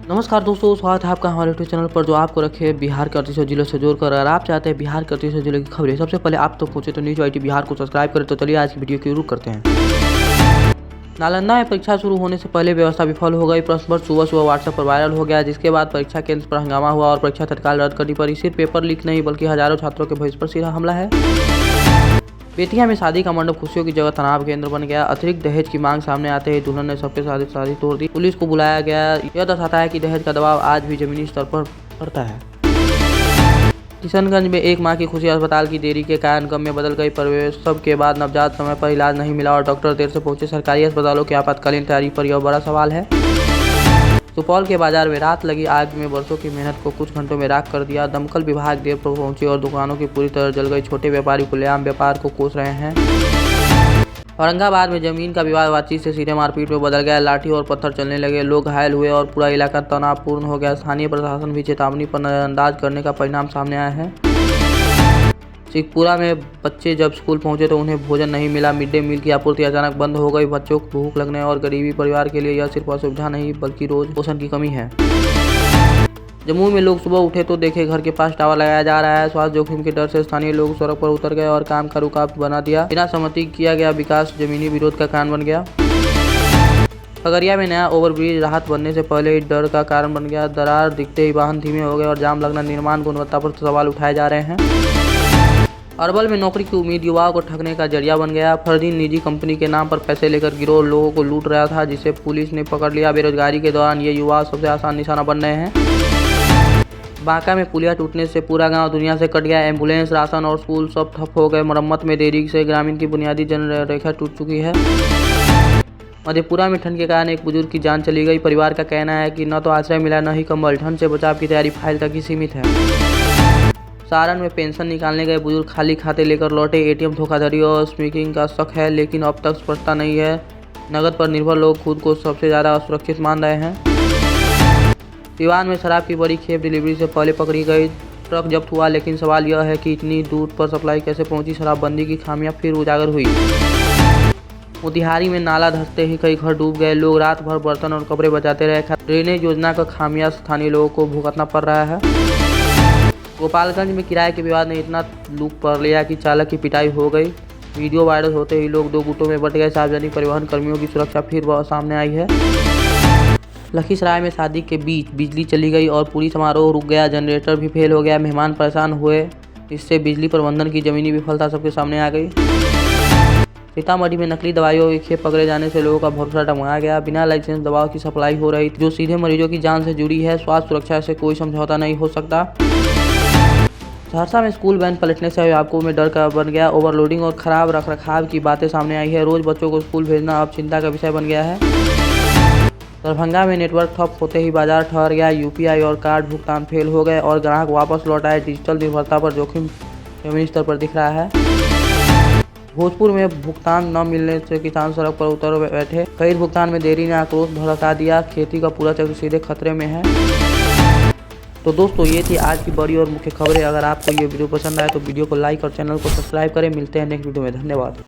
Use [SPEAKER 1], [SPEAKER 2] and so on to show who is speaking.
[SPEAKER 1] नमस्कार दोस्तों, स्वागत है आपका हमारे यूट्यूब चैनल पर जो आपको रखे बिहार के 38 जिलों से जोड़कर। अगर आप चाहते हैं बिहार के 38 जिलों की खबरें सबसे पहले आप तो पहुंचे तो न्यूज IT बिहार को सब्सक्राइब करें। तो चलिए आज की वीडियो की शुरू करते हैं। नालंदा में परीक्षा शुरू होने से पहले व्यवस्था विफल हो गई। प्रश्न पत्र सुबह व्हाट्सएप पर वायरल हो गया, जिसके बाद परीक्षा केंद्र पर हंगामा हुआ और परीक्षा तत्काल रद्द करनी पड़ी। सिर्फ पेपर लीक नहीं बल्कि हजारों छात्रों के भविष्य पर सीधा हमला है। बेतिया में शादी का मंडप खुशियों की जगह तनाव केंद्र बन गया। अतिरिक्त दहेज की मांग सामने आते ही दुल्हन ने सबके साथ शादी तोड़ दी। पुलिस को बुलाया गया। यह दर्शाता है कि दहेज का दबाव आज भी जमीनी स्तर पर पड़ता है। किशनगंज में एक मां की खुशी अस्पताल की देरी के कारण गम में बदल गई। प्रसव के बाद नवजात समय पर इलाज नहीं मिला और डॉक्टर देर से पहुंचे। सरकारी अस्पतालों की आपातकालीन तैयारी पर यह बड़ा सवाल है। सुपौल के बाजार में रात लगी आग में वर्षों की मेहनत को कुछ घंटों में राख कर दिया। दमकल विभाग देर पर पहुंची और दुकानों की पूरी तरह जल गई। छोटे व्यापारी खुलेआम व्यापार को कोस रहे हैं। औरंगाबाद में जमीन का विवाद बातचीत से सीधे मारपीट में बदल गया। लाठी और पत्थर चलने लगे, लोग घायल हुए और पूरा इलाका तनावपूर्ण हो गया। स्थानीय प्रशासन भी चेतावनी पर नजरअंदाज करने का परिणाम सामने आया है। शेखपुरा में बच्चे जब स्कूल पहुंचे तो उन्हें भोजन नहीं मिला। मिड डे मील की आपूर्ति अचानक बंद हो गई। बच्चों को भूख लगने और गरीबी परिवार के लिए यह सिर्फ असुविधा नहीं बल्कि रोज पोषण की कमी है। जम्मू में लोग सुबह उठे तो देखे घर के पास टावर लगाया जा रहा है। स्वास्थ्य जोखिम के डर से स्थानीय लोग सड़क पर उतर गए और काम का रुकावट बना दिया। बिना सहमति किया गया विकास जमीनी विरोध का कारण बन गया। खगड़िया में नया ओवरब्रिज राहत बनने से पहले ही डर का कारण बन गया। दरार दिखते ही वाहन धीमे हो गए और जाम लगना निर्माण गुणवत्ता पर सवाल उठाए जा रहे हैं। अरवल में नौकरी की उम्मीद युवाओं को ठगने का जरिया बन गया। फर्जी निजी कंपनी के नाम पर पैसे लेकर गिरोह लोगों को लूट रहा था, जिसे पुलिस ने पकड़ लिया। बेरोजगारी के दौरान ये युवा सबसे आसान निशाना बन रहे हैं। बांका में पुलिया टूटने से पूरा गांव दुनिया से कट गया। एम्बुलेंस, राशन और स्कूल सब ठप हो गए। मरम्मत में देरी से ग्रामीण की बुनियादी जनरेखा टूट चुकी है। मधेपुरा में ठंड के कारण एक बुजुर्ग की जान चली गई। परिवार का कहना है कि न तो आश्रय मिला न ही कंबल। ठंड से बचाव की तैयारी फाइल तक ही सीमित है। सारण में पेंशन निकालने गए बुजुर्ग खाली खाते लेकर लौटे। ATM धोखाधड़ी और स्मैकिंग का शक है, लेकिन अब तक स्पष्टता नहीं है। नकद पर निर्भर लोग खुद को सबसे ज़्यादा असुरक्षित मान रहे हैं। सिवान में शराब की बड़ी खेप डिलीवरी से पहले पकड़ी गई। ट्रक जब्त हुआ, लेकिन सवाल यह है कि इतनी दूर पर सप्लाई कैसे पहुंची। शराबबंदी की खामियां फिर उजागर हुई। मोतिहारी में नाला धंसते ही कई घर डूब गए। लोग रात भर बर्तन और कपड़े बचाते रहे। ड्रेनेज योजना का खामियां स्थानीय लोगों को भुगतना पड़ रहा है। गोपालगंज में किराए के विवाद ने इतना लूप पर लिया कि चालक की पिटाई हो गई। वीडियो वायरल होते ही लोग दो गुटों में बंट गए। सार्वजनिक परिवहन कर्मियों की सुरक्षा फिर सामने आई है। लखीसराय में शादी के बीच बिजली चली गई और पूरी समारोह रुक गया। जनरेटर भी फेल हो गया। मेहमान परेशान हुए। इससे बिजली प्रबंधन की जमीनी विफलता सबके सामने आ गई। सीतामढ़ी में नकली दवाइयों की खेप पकड़े जाने से लोगों का भरोसा डगमगा गया। बिना लाइसेंस दवाओं की सप्लाई हो रही जो सीधे मरीजों की जान से जुड़ी है। स्वास्थ्य सुरक्षा से कोई समझौता नहीं हो सकता। सहरसा में स्कूल वैन पलटने से अभिभावकों में डर का बन गया। ओवरलोडिंग और खराब रखरखाव की बातें सामने आई है। रोज बच्चों को स्कूल भेजना अब चिंता का विषय बन गया है। दरभंगा में नेटवर्क ठप होते ही बाजार ठहर गया। UPI और कार्ड भुगतान फेल हो गए और ग्राहक वापस लौट आए। डिजिटल निर्भरता पर जोखिम जमीनी स्तर पर दिख रहा है। भोजपुर में भुगतान न मिलने से किसान सड़क पर उतर बैठे। खरीद भुगतान में देरी ने आक्रोश भड़का दिया। खेती का पूरा चक्र सीधे खतरे में है। तो दोस्तों, ये थी आज की बड़ी और मुख्य खबरें। अगर आपको ये वीडियो पसंद आए तो वीडियो को लाइक और चैनल को सब्सक्राइब करें। मिलते हैं नेक्स्ट वीडियो में। धन्यवाद।